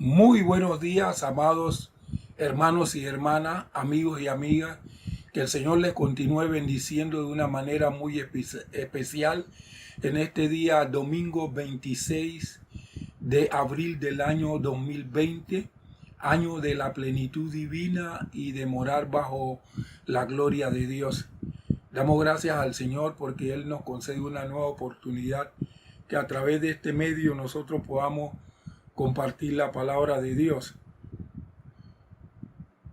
Muy buenos días, amados hermanos y hermanas, amigos y amigas. Que el Señor les continúe bendiciendo de una manera muy especial en este día domingo 26 de abril del año 2020, año de la plenitud divina y de morar bajo la gloria de Dios. Damos gracias al Señor porque Él nos concede una nueva oportunidad que a través de este medio nosotros podamos compartir la palabra de Dios.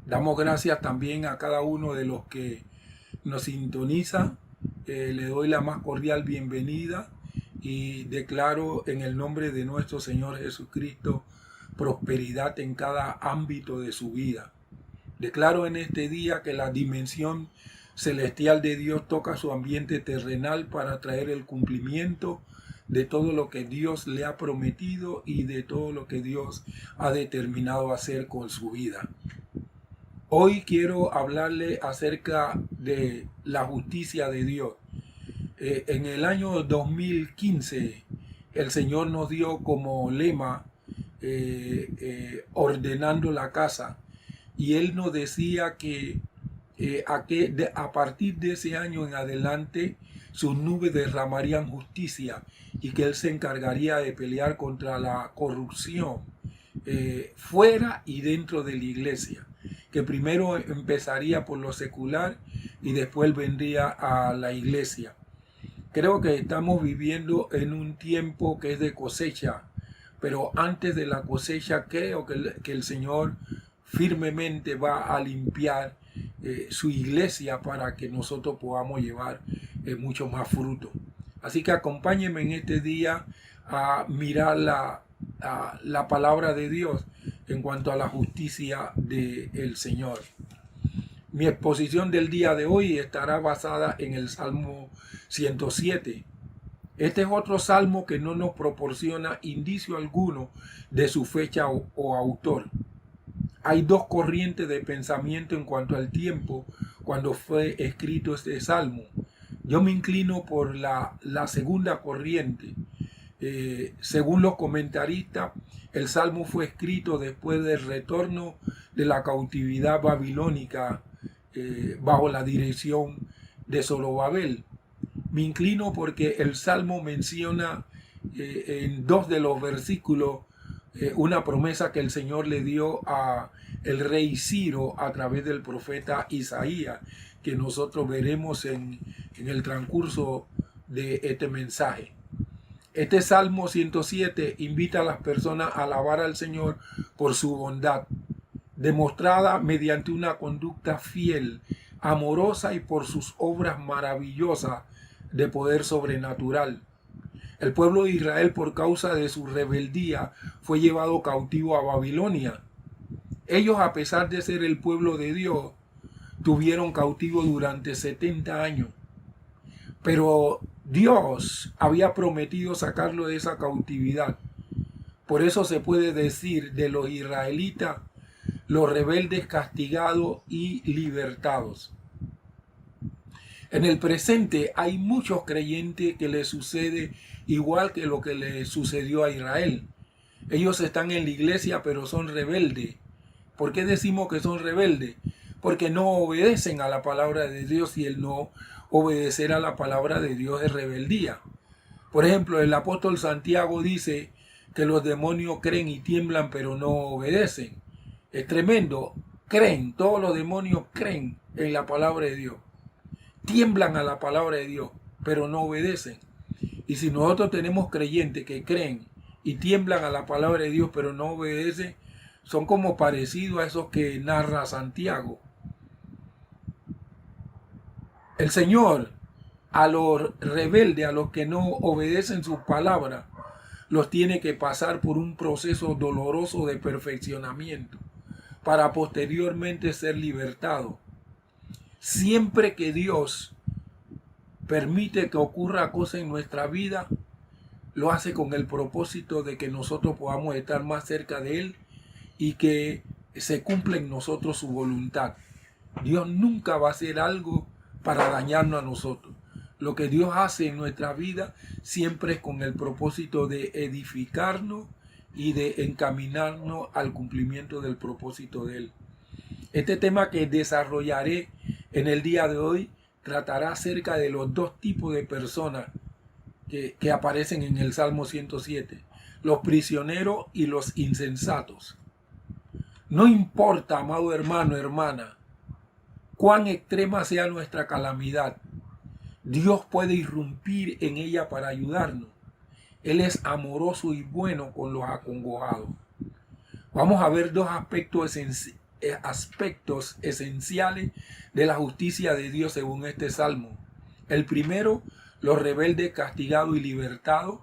Damos gracias también a cada uno de los que nos sintoniza. Le doy la más cordial bienvenida y declaro en el nombre de nuestro Señor Jesucristo prosperidad en cada ámbito de su vida. Declaro en este día que la dimensión celestial de Dios toca su ambiente terrenal para traer el cumplimiento de todo lo que Dios le ha prometido y de todo lo que Dios ha determinado hacer con su vida. Hoy quiero hablarle acerca de la justicia de Dios. En el año 2015 el Señor nos dio como lema ordenando la casa, y Él nos decía que a partir de ese año en adelante sus nubes derramarían justicia y que Él se encargaría de pelear contra la corrupción fuera y dentro de la iglesia, que primero empezaría por lo secular y después vendría a la iglesia. Creo que estamos viviendo en un tiempo que es de cosecha, pero antes de la cosecha creo que el Señor firmemente va a limpiar su iglesia para que nosotros podamos llevar mucho más fruto. Así que acompáñenme en este día a mirar la palabra de Dios en cuanto a la justicia del Señor. Mi exposición del día de hoy estará basada en el Salmo 107. Este es otro salmo que no nos proporciona indicio alguno de su fecha o autor. Hay dos corrientes de pensamiento en cuanto al tiempo cuando fue escrito este salmo. Yo me inclino por la segunda corriente. Según los comentaristas, el salmo fue escrito después del retorno de la cautividad babilónica bajo la dirección de Zorobabel. Me inclino porque el salmo menciona en dos de los versículos una promesa que el Señor le dio a el rey Ciro a través del profeta Isaías, que nosotros veremos en el transcurso de este mensaje. Este Salmo 107 invita a las personas a alabar al Señor por su bondad, demostrada mediante una conducta fiel, amorosa y por sus obras maravillosas de poder sobrenatural. El pueblo de Israel, por causa de su rebeldía, fue llevado cautivo a Babilonia. Ellos, a pesar de ser el pueblo de Dios, tuvieron cautivo durante 70 años. Pero Dios había prometido sacarlo de esa cautividad. Por eso se puede decir de los israelitas, los rebeldes castigados y libertados. En el presente hay muchos creyentes que les sucede igual que lo que le sucedió a Israel. Ellos están en la iglesia pero son rebeldes. ¿Por qué decimos que son rebeldes? Porque no obedecen a la palabra de Dios, y el no obedecer a la palabra de Dios es rebeldía. Por ejemplo, el apóstol Santiago dice que los demonios creen y tiemblan pero no obedecen. Es tremendo. Creen, todos los demonios creen en la palabra de Dios. Tiemblan a la palabra de Dios, pero no obedecen. Y si nosotros tenemos creyentes que creen y tiemblan a la palabra de Dios, pero no obedecen, son como parecidos a esos que narra Santiago. El Señor, a los rebeldes, a los que no obedecen su palabra, los tiene que pasar por un proceso doloroso de perfeccionamiento para posteriormente ser libertados. Siempre que Dios permite que ocurra cosas en nuestra vida, lo hace con el propósito de que nosotros podamos estar más cerca de Él y que se cumpla en nosotros su voluntad. Dios nunca va a hacer algo para dañarnos a nosotros. Lo que Dios hace en nuestra vida siempre es con el propósito de edificarnos, y de encaminarnos al cumplimiento del propósito de Él. Este tema que desarrollaré en el día de hoy tratará acerca de los dos tipos de personas que aparecen en el Salmo 107, los prisioneros y los insensatos. No importa, amado hermano, hermana, cuán extrema sea nuestra calamidad, Dios puede irrumpir en ella para ayudarnos. Él es amoroso y bueno con los acongojados. Vamos a ver dos aspectos esenciales de la justicia de Dios según este salmo. El primero, los rebeldes castigados y libertados.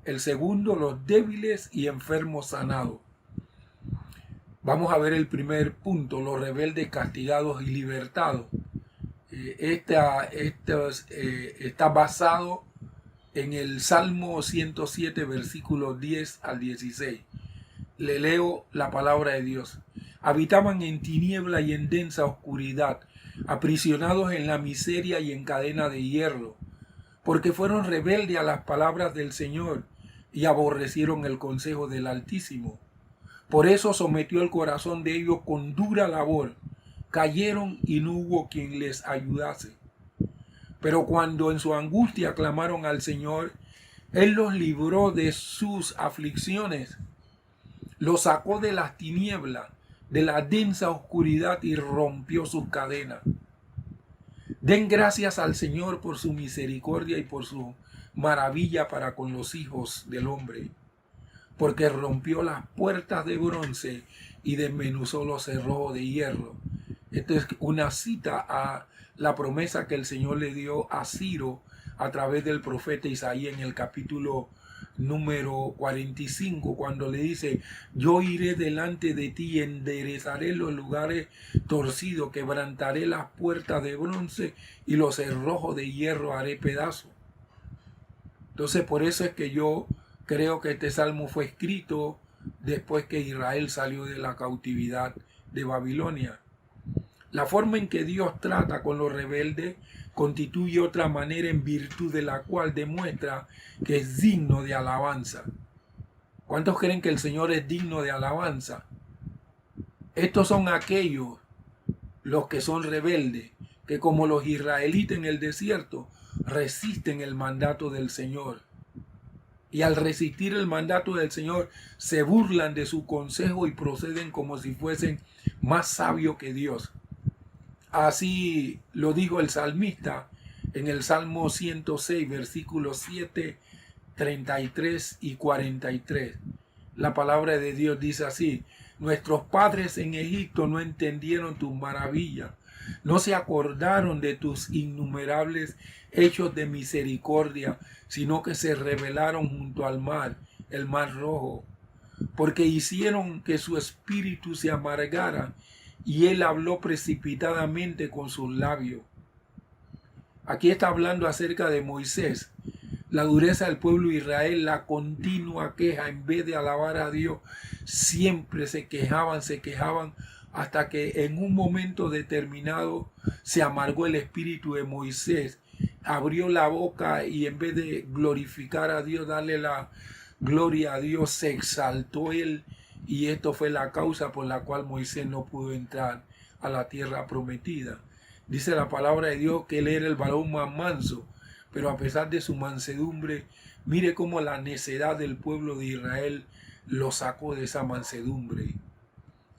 El segundo, los débiles y enfermos sanados. Vamos a ver el primer punto, los rebeldes castigados y libertados. Está basado en el Salmo 107, versículos 10 al 16. Le leo la palabra de Dios. Habitaban en tiniebla y en densa oscuridad, aprisionados en la miseria y en cadena de hierro, porque fueron rebeldes a las palabras del Señor y aborrecieron el consejo del Altísimo. Por eso sometió el corazón de ellos con dura labor. Cayeron y no hubo quien les ayudase. Pero cuando en su angustia clamaron al Señor, Él los libró de sus aflicciones, los sacó de las tinieblas, de la densa oscuridad y rompió sus cadenas. Den gracias al Señor por su misericordia y por su maravilla para con los hijos del hombre, porque rompió las puertas de bronce y desmenuzó los cerrojos de hierro. Esto es una cita a la promesa que el Señor le dio a Ciro a través del profeta Isaías en el capítulo número 45, cuando le dice: yo iré delante de ti y enderezaré los lugares torcidos, quebrantaré las puertas de bronce y los cerrojos de hierro haré pedazos. Entonces, por eso es que yo creo que este salmo fue escrito después que Israel salió de la cautividad de Babilonia. La forma en que Dios trata con los rebeldes constituye otra manera en virtud de la cual demuestra que es digno de alabanza. ¿Cuántos creen que el Señor es digno de alabanza? Estos son aquellos, los que son rebeldes, que como los israelitas en el desierto, resisten el mandato del Señor. Y al resistir el mandato del Señor, se burlan de su consejo y proceden como si fuesen más sabios que Dios. Así lo dijo el salmista en el Salmo 106, versículos 7, 33 y 43. La palabra de Dios dice así: nuestros padres en Egipto no entendieron tus maravillas, no se acordaron de tus innumerables hechos de misericordia, sino que se rebelaron junto al mar, el mar rojo, porque hicieron que su espíritu se amargara y él habló precipitadamente con sus labios. Aquí está hablando acerca de Moisés. La dureza del pueblo de Israel, la continua queja, en vez de alabar a Dios, siempre se quejaban, hasta que en un momento determinado se amargó el espíritu de Moisés, abrió la boca y en vez de glorificar a Dios, darle la gloria a Dios, se exaltó él, y esto fue la causa por la cual Moisés no pudo entrar a la tierra prometida. Dice la palabra de Dios que él era el varón más manso, pero a pesar de su mansedumbre, mire cómo la necedad del pueblo de Israel lo sacó de esa mansedumbre.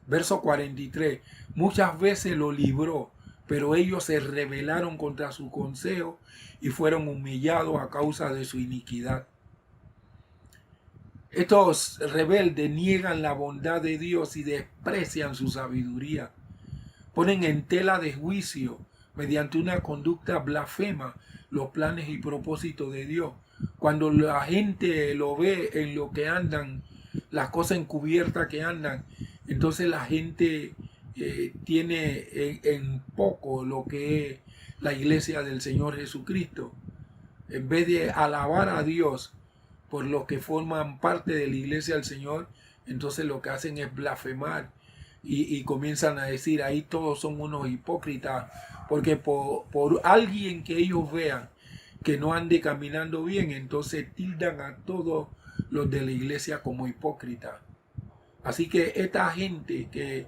Verso 43, muchas veces lo libró, pero ellos se rebelaron contra su consejo y fueron humillados a causa de su iniquidad. Estos rebeldes niegan la bondad de Dios y desprecian su sabiduría. Ponen en tela de juicio, mediante una conducta blasfema, los planes y propósitos de Dios. Cuando la gente lo ve en lo que andan, las cosas encubiertas que andan, entonces la gente tiene en poco lo que es la iglesia del Señor Jesucristo. En vez de alabar a Dios por los que forman parte de la iglesia del Señor, entonces lo que hacen es blasfemar y comienzan a decir: ahí todos son unos hipócritas, porque por alguien que ellos vean que no ande caminando bien, entonces tildan a todos los de la iglesia como hipócritas. Así que esta gente que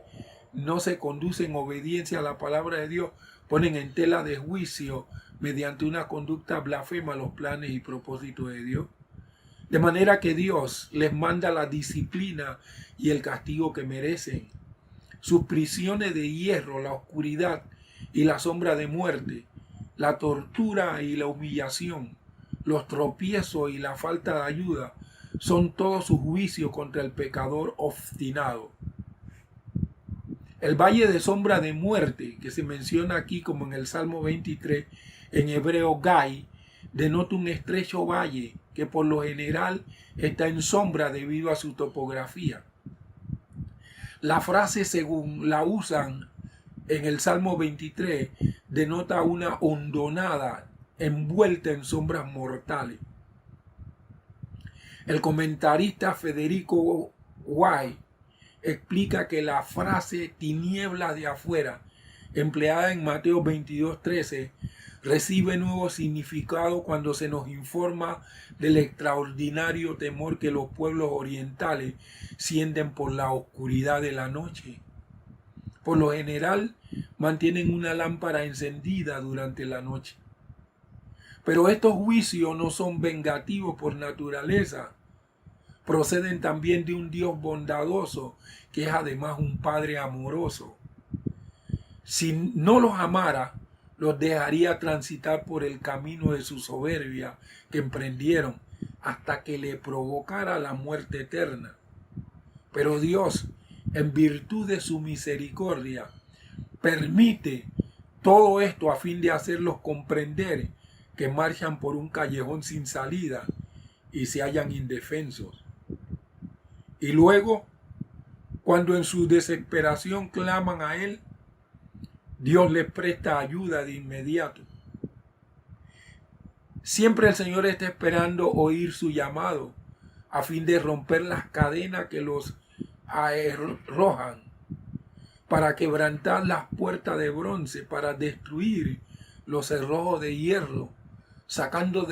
no se conduce en obediencia a la palabra de Dios, ponen en tela de juicio mediante una conducta blasfema los planes y propósitos de Dios. De manera que Dios les manda la disciplina y el castigo que merecen. Sus prisiones de hierro, la oscuridad y la sombra de muerte, la tortura y la humillación, los tropiezos y la falta de ayuda, son todos sus juicios contra el pecador obstinado. El valle de sombra de muerte, que se menciona aquí como en el Salmo 23, en hebreo Gai, denota un estrecho valle que por lo general está en sombra debido a su topografía. La frase, según la usan en el Salmo 23, denota una hondonada envuelta en sombras mortales. El comentarista Federico White explica que la frase tinieblas de afuera, empleada en Mateo 22:13, recibe nuevo significado cuando se nos informa del extraordinario temor que los pueblos orientales sienten por la oscuridad de la noche. Por lo general, mantienen una lámpara encendida durante la noche. Pero estos juicios no son vengativos por naturaleza. Proceden también de un Dios bondadoso, que es además un Padre amoroso. Si no los amara, los dejaría transitar por el camino de su soberbia que emprendieron hasta que le provocara la muerte eterna. Pero Dios, en virtud de su misericordia, permite todo esto a fin de hacerlos comprender que marchan por un callejón sin salida y se hallan indefensos. Y luego, cuando en su desesperación claman a Él, Dios les presta ayuda de inmediato. Siempre el Señor está esperando oír su llamado a fin de romper las cadenas que los arrojan, para quebrantar las puertas de bronce, para destruir los cerrojos de hierro, sacándolos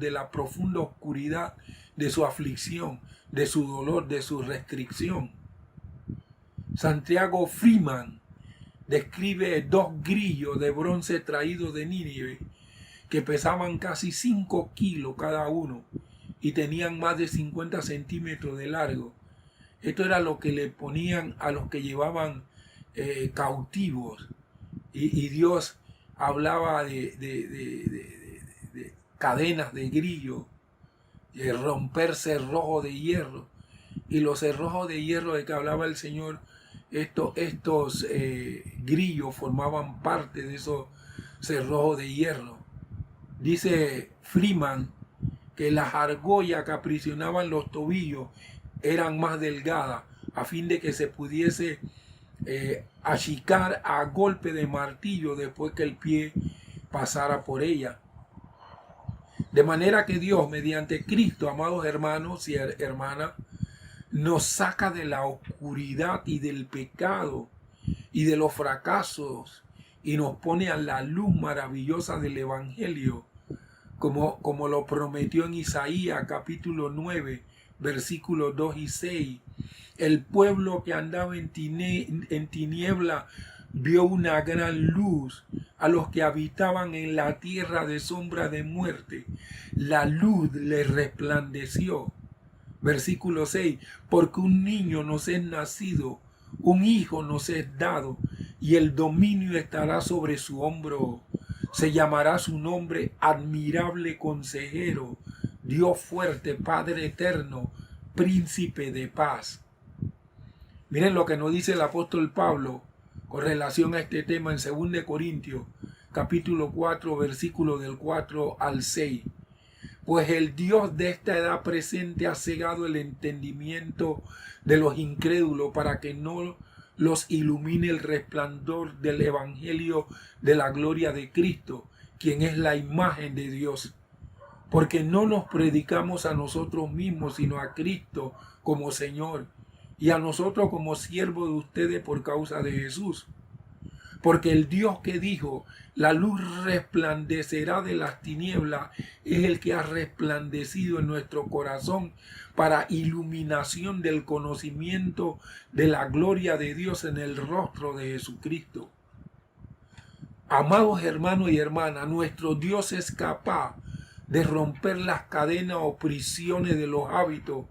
de la profunda oscuridad de su aflicción, de su dolor, de su restricción. Santiago Freeman describe 2 grillos de bronce traídos de Nínive que pesaban casi 5 kilos cada uno y tenían más de 50 centímetros de largo. Esto era lo que le ponían a los que llevaban cautivos. Y Dios hablaba de cadenas de grillo, de romper cerrojos de hierro. Y los cerrojos de hierro de que hablaba el Señor, estos grillos formaban parte de esos cerrojos de hierro. Dice Freeman que las argollas que aprisionaban los tobillos eran más delgadas a fin de que se pudiese achicar a golpe de martillo después que el pie pasara por ella. De manera que Dios, mediante Cristo, amados hermanos y hermanas, nos saca de la oscuridad y del pecado y de los fracasos y nos pone a la luz maravillosa del Evangelio, como lo prometió en Isaías capítulo 9, versículos 2 y 6. El pueblo que andaba en tiniebla vio una gran luz. A los que habitaban en la tierra de sombra de muerte, la luz les resplandeció. Versículo 6. Porque un niño nos es nacido, un hijo nos es dado, y el dominio estará sobre su hombro. Se llamará su nombre Admirable Consejero, Dios fuerte, Padre eterno, Príncipe de paz. Miren lo que nos dice el apóstol Pablo con relación a este tema en 2 Corintios, capítulo 4, versículo del 4 al 6. Pues el Dios de esta edad presente ha cegado el entendimiento de los incrédulos para que no los ilumine el resplandor del evangelio de la gloria de Cristo, quien es la imagen de Dios. Porque no nos predicamos a nosotros mismos, sino a Cristo como Señor, y a nosotros como siervos de ustedes por causa de Jesús. Porque el Dios que dijo, la luz resplandecerá de las tinieblas, es el que ha resplandecido en nuestro corazón para iluminación del conocimiento de la gloria de Dios en el rostro de Jesucristo. Amados hermanos y hermanas, nuestro Dios es capaz de romper las cadenas o prisiones de los hábitos,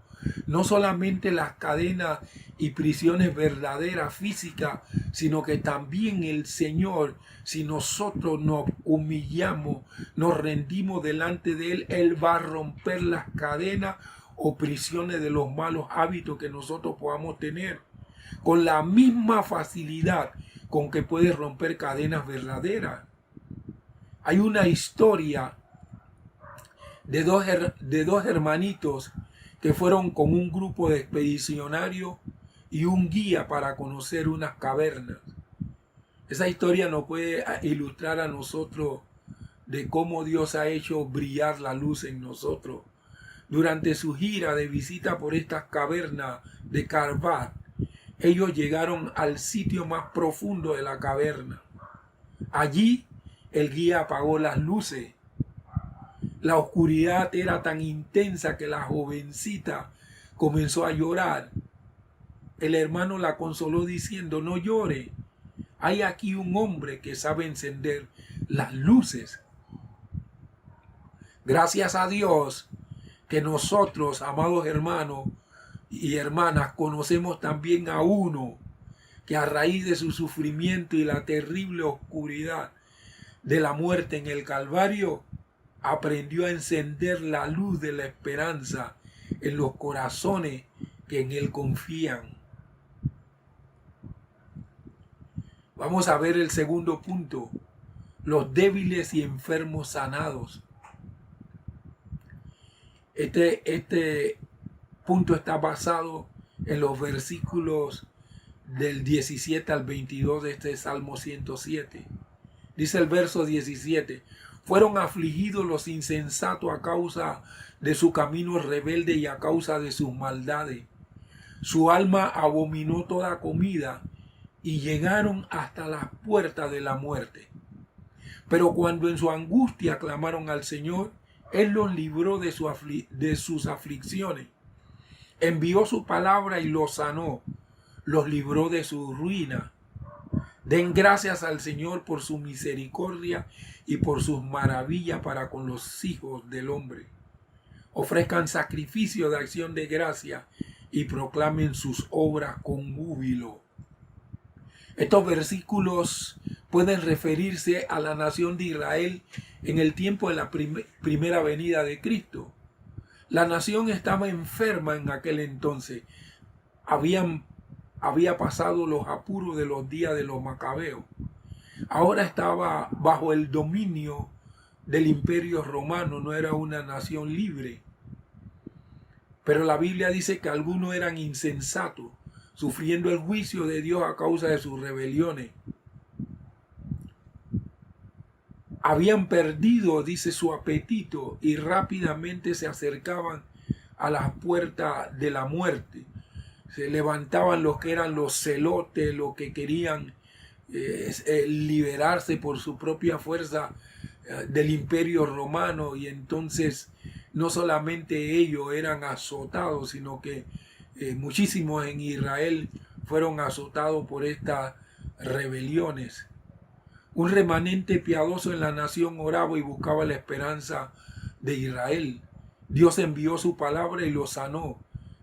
no solamente las cadenas y prisiones verdaderas físicas, sino que también el Señor, si nosotros nos humillamos, nos rendimos delante de Él, Él va a romper las cadenas o prisiones de los malos hábitos que nosotros podamos tener, con la misma facilidad con que puede romper cadenas verdaderas. Hay una historia de dos hermanitos que fueron con un grupo de expedicionarios y un guía para conocer unas cavernas. Esa historia nos puede ilustrar a nosotros de cómo Dios ha hecho brillar la luz en nosotros. Durante su gira de visita por estas cavernas de Karvat, ellos llegaron al sitio más profundo de la caverna. Allí el guía apagó las luces. La oscuridad era tan intensa que la jovencita comenzó a llorar. El hermano la consoló diciendo: no llore, hay aquí un hombre que sabe encender las luces. Gracias a Dios que nosotros, amados hermanos y hermanas, conocemos también a uno que a raíz de su sufrimiento y la terrible oscuridad de la muerte en el Calvario, aprendió a encender la luz de la esperanza en los corazones que en Él confían. Vamos a ver el segundo punto: los débiles y enfermos sanados. Este punto está basado en los versículos del 17 al 22 de este Salmo 107. Dice el verso 17: fueron afligidos los insensatos a causa de su camino rebelde y a causa de sus maldades. Su alma abominó toda comida y llegaron hasta las puertas de la muerte. Pero cuando en su angustia clamaron al Señor, Él los libró de sus aflicciones. Envió su palabra y los sanó, los libró de su ruina. Den gracias al Señor por su misericordia y por sus maravillas para con los hijos del hombre. Ofrezcan sacrificio de acción de gracia y proclamen sus obras con júbilo. Estos versículos pueden referirse a la nación de Israel en el tiempo de la primera venida de Cristo. La nación estaba enferma en aquel entonces. Había pasado los apuros de los días de los macabeos. Ahora estaba bajo el dominio del imperio romano, no era una nación libre. Pero la Biblia dice que algunos eran insensatos, sufriendo el juicio de Dios a causa de sus rebeliones. Habían perdido, dice, su apetito y rápidamente se acercaban a las puertas de la muerte. Se levantaban los que eran los celotes, los que querían liberarse por su propia fuerza del imperio romano, y entonces no solamente ellos eran azotados, sino que muchísimos en Israel fueron azotados por estas rebeliones. Un remanente piadoso en la nación oraba y buscaba la esperanza de Israel. Dios envió su palabra y los sanó.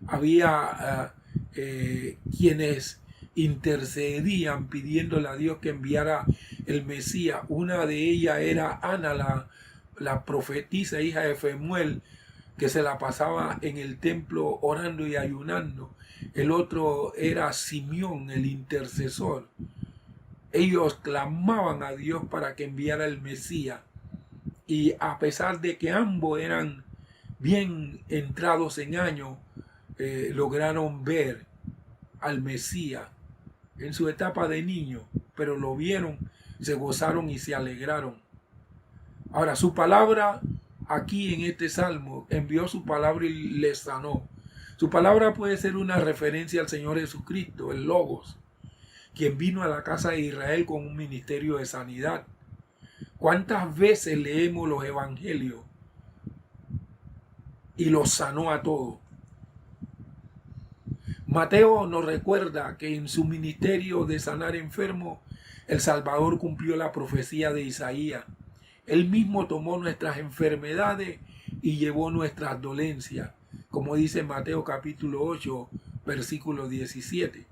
Había quienes intercedían pidiéndole a Dios que enviara el Mesías. Una de ellas era Ana, la profetisa, hija de Femuel, que se la pasaba en el templo orando y ayunando. El otro era Simeón, el intercesor. Ellos clamaban a Dios para que enviara el Mesías. Y a pesar de que ambos eran bien entrados en años, lograron ver al Mesías en su etapa de niño, pero lo vieron, se gozaron y se alegraron. Ahora, su palabra aquí en este salmo, envió su palabra y les sanó. Su palabra puede ser una referencia al Señor Jesucristo, el Logos, quien vino a la casa de Israel con un ministerio de sanidad. ¿Cuántas veces leemos los evangelios y los sanó a todos? Mateo nos recuerda que en su ministerio de sanar enfermos, el Salvador cumplió la profecía de Isaías. Él mismo tomó nuestras enfermedades y llevó nuestras dolencias, como dice Mateo capítulo 8, versículo 17.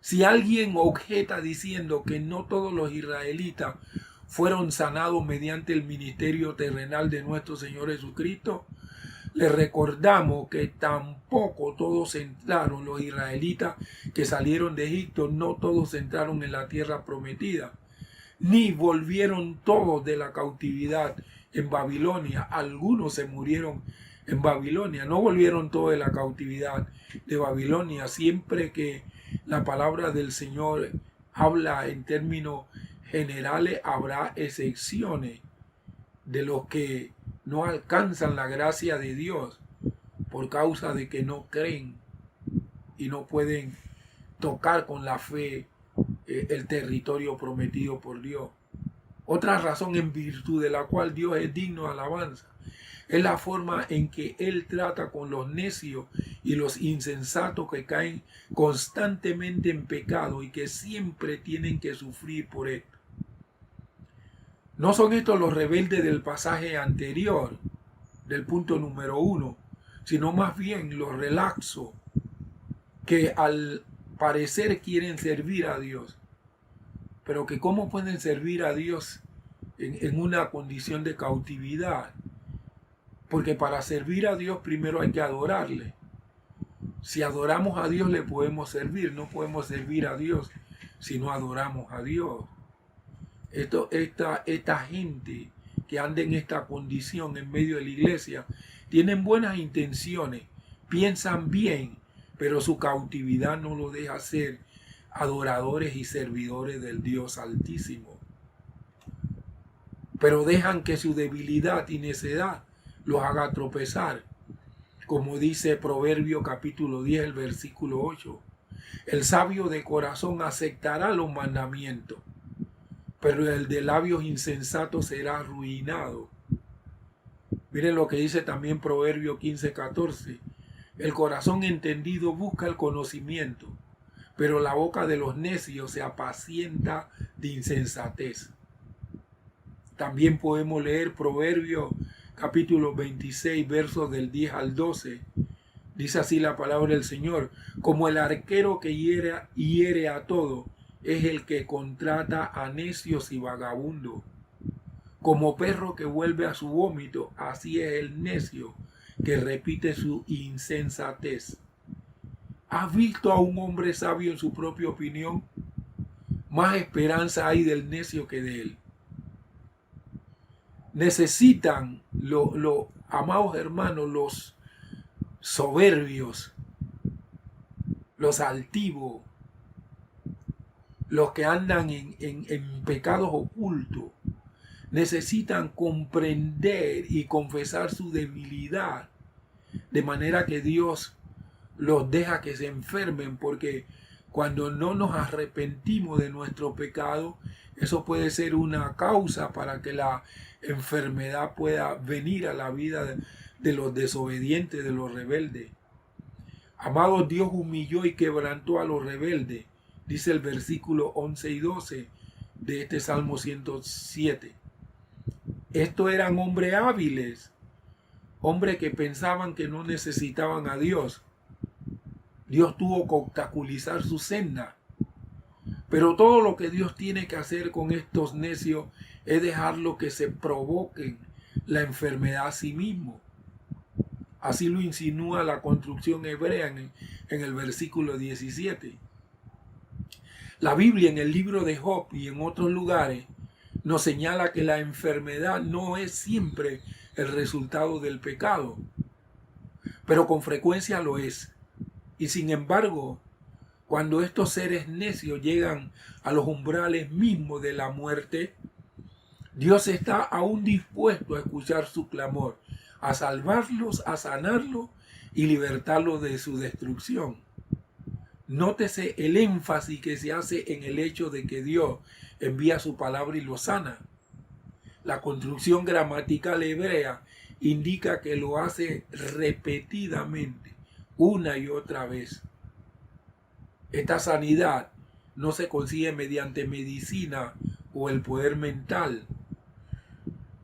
Si alguien objeta diciendo que no todos los israelitas fueron sanados mediante el ministerio terrenal de nuestro Señor Jesucristo, les recordamos que tampoco todos entraron, los israelitas que salieron de Egipto, no todos entraron en la tierra prometida, ni volvieron todos de la cautividad en Babilonia. Algunos se murieron en Babilonia, no volvieron todos de la cautividad de Babilonia. Siempre que la palabra del Señor habla en términos generales, habrá excepciones de los que no alcanzan la gracia de Dios por causa de que no creen y no pueden tocar con la fe el territorio prometido por Dios. Otra razón en virtud de la cual Dios es digno de alabanza es la forma en que Él trata con los necios y los insensatos que caen constantemente en pecado y que siempre tienen que sufrir por esto. No son estos los rebeldes del pasaje anterior, del punto número 1, sino más bien los relaxos que al parecer quieren servir a Dios, pero que cómo pueden servir a Dios en una condición de cautividad, porque para servir a Dios primero hay que adorarle. Si adoramos a Dios le podemos servir, no podemos servir a Dios si no adoramos a Dios. Esta gente que anda en esta condición en medio de la iglesia tienen buenas intenciones, piensan bien, pero su cautividad no lo deja ser adoradores y servidores del Dios Altísimo. Pero dejan que su debilidad y necedad los haga tropezar. Como dice Proverbio capítulo 10, el versículo 8. El sabio de corazón aceptará los mandamientos, pero el de labios insensatos será arruinado. Miren lo que dice también Proverbio 15, 14. El corazón entendido busca el conocimiento, pero la boca de los necios se apacienta de insensatez. También podemos leer Proverbio capítulo 26, versos del 10 al 12. Dice así la palabra del Señor: como el arquero que hiere a todo, es el que contrata a necios y vagabundos. Como perro que vuelve a su vómito, así es el necio que repite su insensatez. ¿Has visto a un hombre sabio en su propia opinión? Más esperanza hay del necio que de él. Necesitan, amados hermanos, los soberbios, los altivos, los que andan en pecados ocultos, necesitan comprender y confesar su debilidad, de manera que Dios los deja que se enfermen, porque cuando no nos arrepentimos de nuestro pecado, eso puede ser una causa para que la enfermedad pueda venir a la vida de los desobedientes, de los rebeldes. Amados, Dios humilló y quebrantó a los rebeldes, dice el versículo 11 y 12 de este Salmo 107. Estos eran hombres hábiles, hombres que pensaban que no necesitaban a Dios. Dios tuvo que obstaculizar su senda. Pero todo lo que Dios tiene que hacer con estos necios es dejarlo que se provoquen la enfermedad a sí mismo. Así lo insinúa la construcción hebrea en el versículo 17. La Biblia en el libro de Job y en otros lugares nos señala que la enfermedad no es siempre el resultado del pecado, pero con frecuencia lo es. Y sin embargo, cuando estos seres necios llegan a los umbrales mismos de la muerte, Dios está aún dispuesto a escuchar su clamor, a salvarlos, a sanarlos y libertarlos de su destrucción. Nótese el énfasis que se hace en el hecho de que Dios envía su palabra y lo sana. La construcción gramatical hebrea indica que lo hace repetidamente, una y otra vez. Esta sanidad no se consigue mediante medicina o el poder mental.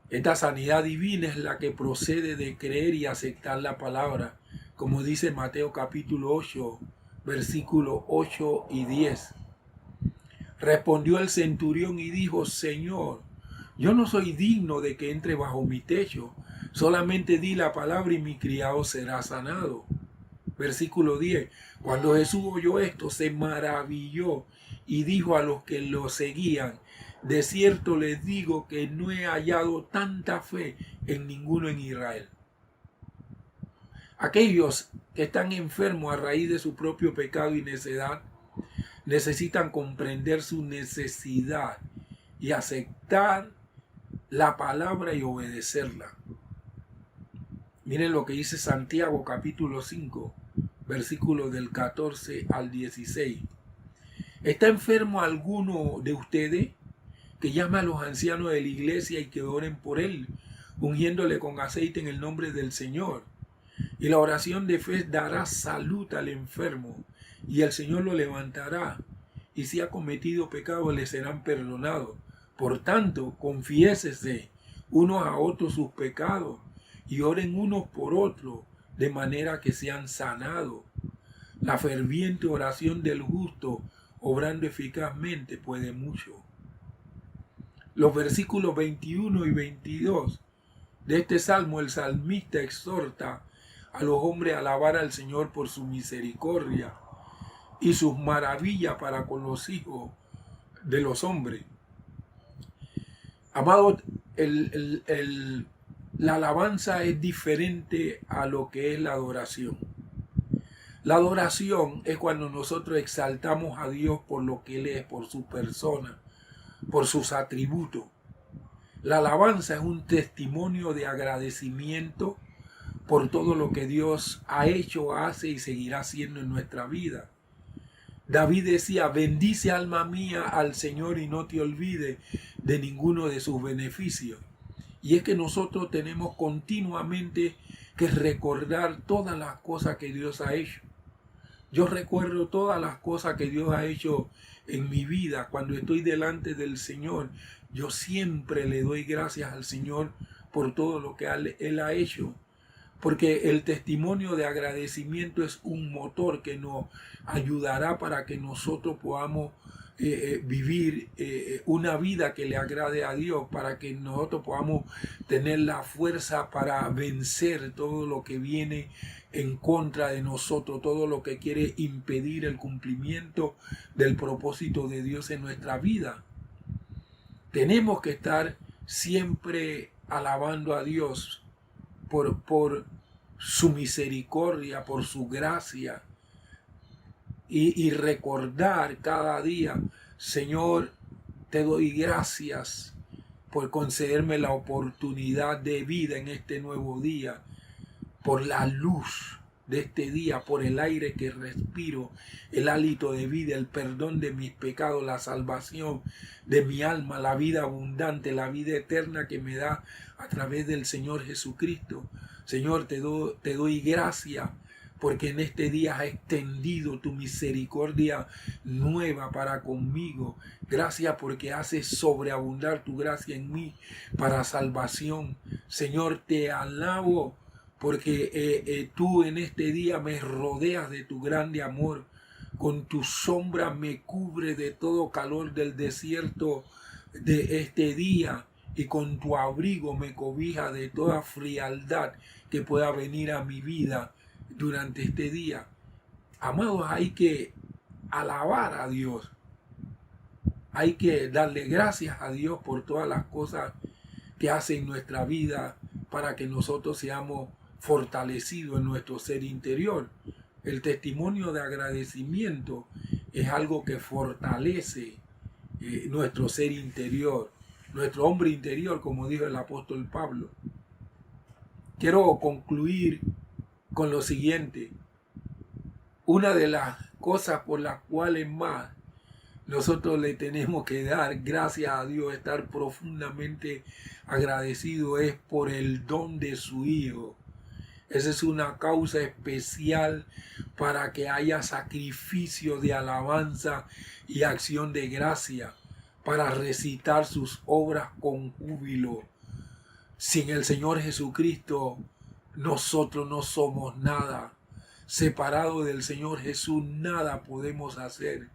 Esta sanidad divina es la que procede de creer y aceptar la palabra, como dice Mateo capítulo 8, versículos 8 y 10. Respondió el centurión y dijo: Señor, yo no soy digno de que entre bajo mi techo, solamente di la palabra y mi criado será sanado. Versículo 10. Cuando Jesús oyó esto, se maravilló y dijo a los que lo seguían: de cierto les digo que no he hallado tanta fe en ninguno en Israel. Aquellos que están enfermos a raíz de su propio pecado y necedad necesitan comprender su necesidad y aceptar la palabra y obedecerla. Miren lo que dice Santiago capítulo 5, versículos del 14 al 16. ¿Está enfermo alguno de ustedes? Que llame a los ancianos de la iglesia y que oren por él, ungiéndole con aceite en el nombre del Señor. Y la oración de fe dará salud al enfermo, y el Señor lo levantará, y si ha cometido pecado le serán perdonados. Por tanto, confiésese unos a otros sus pecados, y oren unos por otros, de manera que sean sanados. La ferviente oración del justo, obrando eficazmente, puede mucho. Los versículos 21 y 22 de este salmo, el salmista exhorta a los hombres a alabar al Señor por su misericordia y sus maravillas para con los hijos de los hombres. Amado, la alabanza es diferente a lo que es la adoración. La adoración es cuando nosotros exaltamos a Dios por lo que Él es, por su persona, por sus atributos. La alabanza es un testimonio de agradecimiento por todo lo que Dios ha hecho, hace y seguirá haciendo en nuestra vida. David decía: bendice alma mía al Señor y no te olvides de ninguno de sus beneficios. Y es que nosotros tenemos continuamente que recordar todas las cosas que Dios ha hecho. Yo recuerdo todas las cosas que Dios ha hecho en mi vida. Cuando estoy delante del Señor, yo siempre le doy gracias al Señor por todo lo que Él ha hecho. Porque el testimonio de agradecimiento es un motor que nos ayudará para que nosotros podamos vivir una vida que le agrade a Dios, para que nosotros podamos tener la fuerza para vencer todo lo que viene en contra de nosotros, todo lo que quiere impedir el cumplimiento del propósito de Dios en nuestra vida. Tenemos que estar siempre alabando a Dios por su misericordia, por su gracia, y recordar cada día: Señor, te doy gracias por concederme la oportunidad de vida en este nuevo día, por la luz de este día, por el aire que respiro, el hálito de vida, el perdón de mis pecados, la salvación de mi alma, la vida abundante, la vida eterna que me da a través del Señor Jesucristo. Señor, te doy gracias porque en este día has extendido tu misericordia nueva para conmigo. Gracias porque haces sobreabundar tu gracia en mí para salvación. Señor, te alabo porque tú en este día me rodeas de tu grande amor. Con tu sombra me cubre de todo calor del desierto de este día, y con tu abrigo me cobija de toda frialdad que pueda venir a mi vida durante este día. Amados, hay que alabar a Dios. Hay que darle gracias a Dios por todas las cosas que hace en nuestra vida para que nosotros seamos fortalecidos en nuestro ser interior. El testimonio de agradecimiento es algo que fortalece nuestro ser interior, nuestro hombre interior, como dijo el apóstol Pablo. Quiero concluir con lo siguiente. Una de las cosas por las cuales más nosotros le tenemos que dar gracias a Dios, estar profundamente agradecido, es por el don de su Hijo. Esa es una causa especial para que haya sacrificio de alabanza y acción de gracia, para recitar sus obras con júbilo. Sin el Señor Jesucristo, nosotros no somos nada. Separado del Señor Jesús, nada podemos hacer.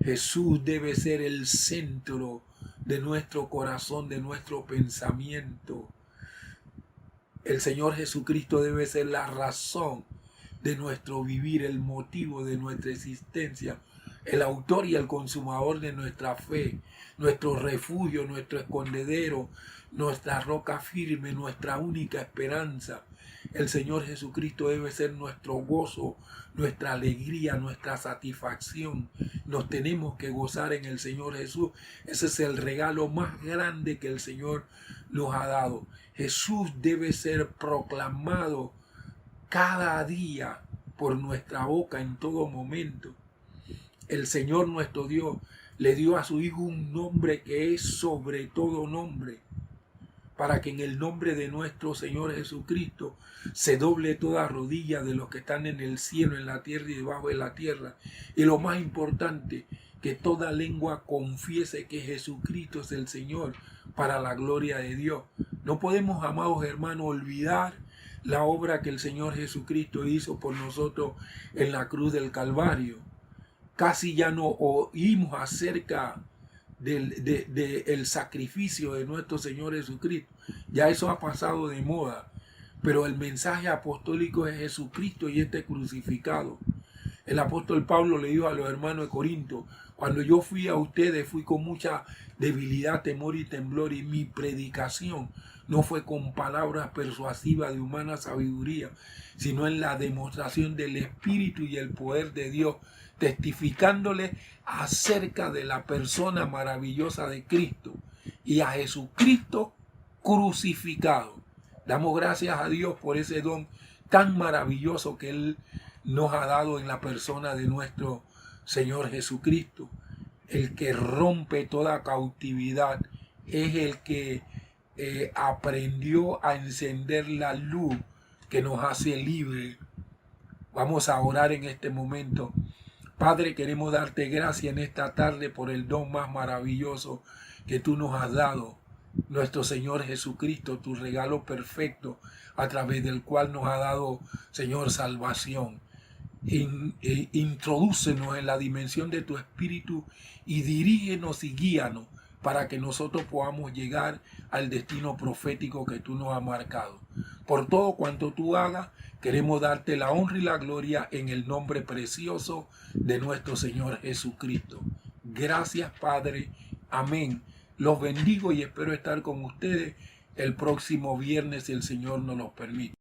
Jesús debe ser el centro de nuestro corazón, de nuestro pensamiento. El Señor Jesucristo debe ser la razón de nuestro vivir, el motivo de nuestra existencia, el autor y el consumador de nuestra fe, nuestro refugio, nuestro escondedero, nuestra roca firme, nuestra única esperanza. El Señor Jesucristo debe ser nuestro gozo, nuestra alegría, nuestra satisfacción. Nos tenemos que gozar en el Señor Jesús. Ese es el regalo más grande que el Señor nos ha dado. Jesús debe ser proclamado cada día por nuestra boca en todo momento. El Señor nuestro Dios le dio a su Hijo un nombre que es sobre todo nombre, para que en el nombre de nuestro Señor Jesucristo se doble toda rodilla de los que están en el cielo, en la tierra y debajo de la tierra. Y lo más importante, que toda lengua confiese que Jesucristo es el Señor, para la gloria de Dios. No podemos, amados hermanos, olvidar la obra que el Señor Jesucristo hizo por nosotros en la cruz del Calvario. Casi ya no oímos acerca del sacrificio de nuestro Señor Jesucristo. Ya eso ha pasado de moda. Pero el mensaje apostólico es Jesucristo y este crucificado. El apóstol Pablo le dijo a los hermanos de Corinto: cuando yo fui a ustedes, fui con mucha debilidad, temor y temblor, y mi predicación no fue con palabras persuasivas de humana sabiduría, sino en la demostración del Espíritu y el poder de Dios, testificándole acerca de la persona maravillosa de Cristo y a Jesucristo crucificado. Damos gracias a Dios por ese don tan maravilloso que Él nos ha dado en la persona de nuestro Señor Jesucristo. El que rompe toda cautividad es el que aprendió a encender la luz que nos hace libre. Vamos a orar en este momento. Padre, queremos darte gracias en esta tarde por el don más maravilloso que tú nos has dado, nuestro Señor Jesucristo, tu regalo perfecto, a través del cual nos ha dado, Señor, salvación. Introdúcenos en la dimensión de tu Espíritu y dirígenos y guíanos para que nosotros podamos llegar al destino profético que tú nos has marcado. Por todo cuanto tú hagas, queremos darte la honra y la gloria en el nombre precioso de nuestro Señor Jesucristo. Gracias, Padre. Amén. Los bendigo y espero estar con ustedes el próximo viernes si el Señor nos lo permite.